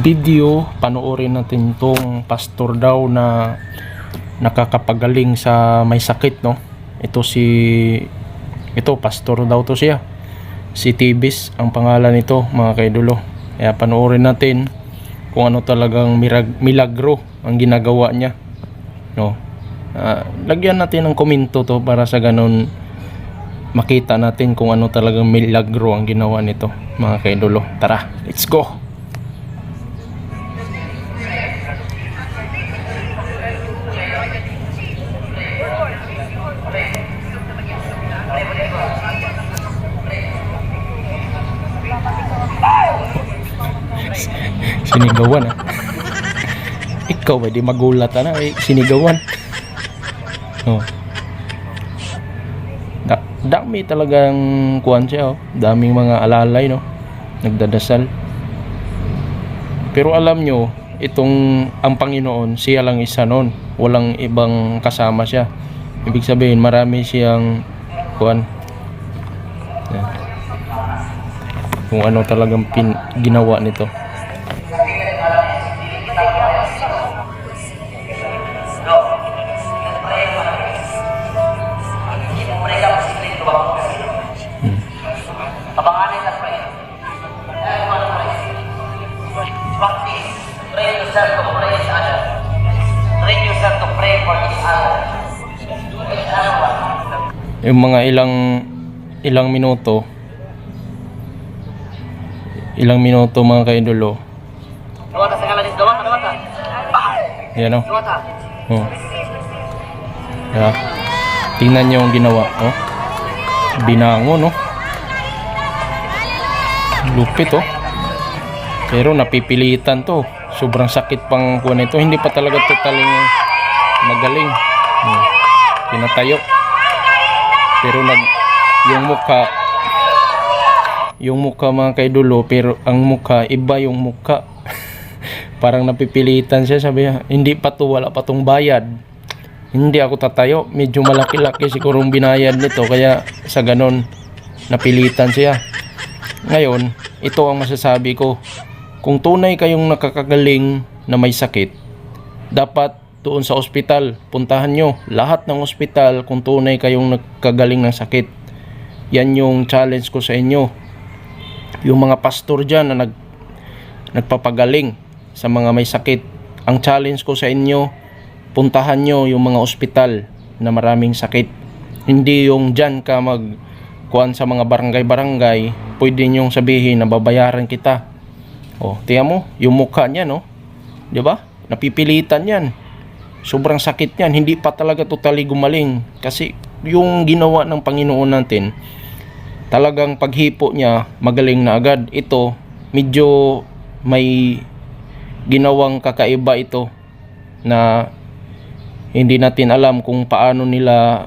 video, panoorin natin tong pastor daw na nakakapagaling sa may sakit, no? Ito pastor daw to siya. Si Tibis ang pangalan nito, mga kaidolo. Kaya panoorin natin kung ano talagang milagro ang ginagawa niya, no? Lagyan natin ng komento to para sa ganun makita natin kung ano talagang milagro ang ginawa nito, mga kaidolo. Tara, let's go. Sinigawan, ah. Ikaw ba di magulat na sinigawan? Oh. Dami talagang kuwan siya, oh. Daming mga alalay, no, nagdadasal. Pero alam nyo, ang Panginoon, siya lang isa nun, walang ibang kasama siya. Ibig sabihin marami siyang kuwan. Yan. Kung ano talagang ginawa nito. Yung mga ilang minuto mga kaidolo. Yan, oh. Oh. Yeah. Tingnan nyo yung ginawa, oh. Binango, no. Lupit, oh. Pero napipilitan to. Sobrang sakit pang kuwan ito. Hindi pa talaga totaling magaling. Pinatayo. Pero yung mukha mga kaidolo, pero ang mukha iba yung mukha. Parang napipilitan siya, sabi niya, hindi pa to, wala pa tong bayad. Hindi ako tatayo, medyo malaki-laki sigurong binayad nito, kaya sa ganon napilitan siya. Ngayon, ito ang masasabi ko. Kung tunay kayong nakakagaling na may sakit, dapat doon sa ospital, puntahan nyo lahat ng ospital kung tunay kayong nagkagaling ng sakit. Yan yung challenge ko sa inyo. Yung mga pastor dyan na nagpapagaling sa mga may sakit, ang challenge ko sa inyo, puntahan nyo yung mga ospital na maraming sakit. Hindi yung dyan ka magkuhan sa mga barangay-barangay, pwede nyong sabihin na babayaran kita. O, tiyan mo, yung mukha niya, no? Diba? Napipilitan yan. Sobrang sakit yan. Hindi pa talaga totally gumaling. Kasi yung ginawa ng Panginoon natin, talagang paghipo niya, magaling na agad. Ito, medyo may ginawang kakaiba ito na hindi natin alam kung paano nila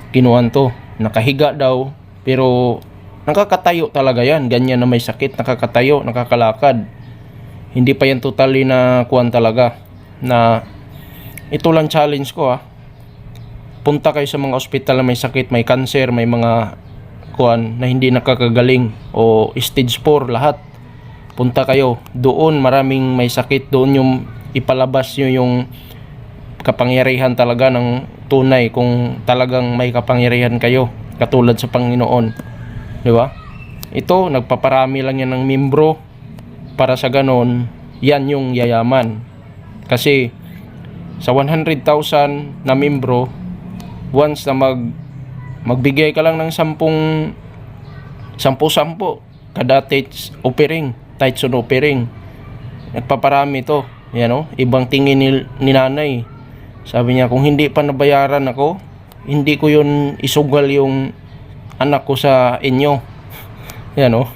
kinuhan to. Nakahiga daw, pero nakakatayo talaga yan. Ganyan na may sakit, nakakatayo, nakakalakad. Hindi pa yan totally na kuhan talaga. Na ito lang challenge ko, ha. Punta kayo sa mga ospital na may sakit, may cancer, may mga kuhan na hindi nakakagaling o stage 4 lahat. Punta kayo doon, maraming may sakit doon, yung ipalabas nyo yung kapangyarihan talaga ng tunay, kung talagang may kapangyarihan kayo katulad sa Panginoon, di ba? Ito, nagpaparami lang yan ng membro para sa ganon, yan yung yayaman. Kasi sa 100,000 na membro, once na magbigay ka lang ng 10 kada tights on offering, nagpaparami to. Yan, oh, ibang tingin ni nanay. Sabi niya, kung hindi pa nabayaran ako, hindi ko yun isugal yung anak ko sa inyo. Yan, oh,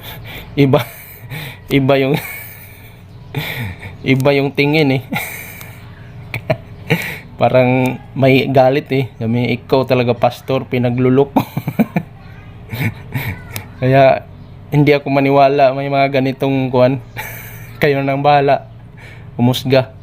iba yung iba yung tingin, eh. Parang may galit, eh. Sabi, ikaw talaga pastor, pinaglulok. Kaya hindi ako maniwala may mga ganitong kuwan. Kayo nang bahala, umusga.